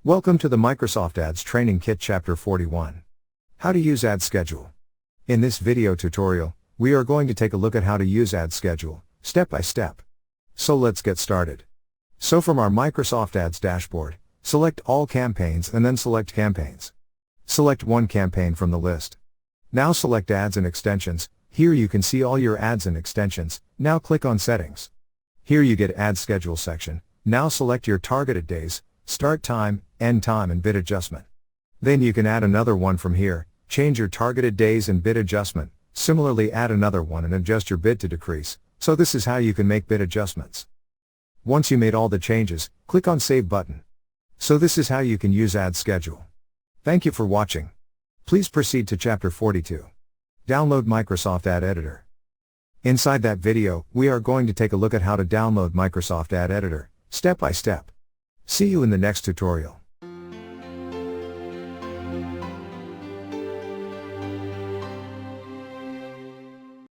Welcome to the Microsoft Ads Training Kit Chapter 41. How to use Ad Schedule. In this video tutorial, we are going to take a look at how to use Ad Schedule, step by step. So let's get started. So from our Microsoft Ads dashboard, select All Campaigns and then select Campaigns. Select one campaign from the list. Now select Ads and Extensions. Here you can see all your ads and extensions. Now click on Settings. Here you get Ad Schedule section. Now select your targeted days, start time, end time and bid adjustment. Then you can add another one from here, change your targeted days and bid adjustment, similarly add another one and adjust your bid to decrease, so this is how you can make bid adjustments. Once you made all the changes, click on Save button. So this is how you can use Ad Schedule. Thank you for watching. Please proceed to Chapter 42. Download Microsoft Ad Editor. Inside that video, we are going to take a look at how to download Microsoft Ad Editor, step by step. See you in the next tutorial.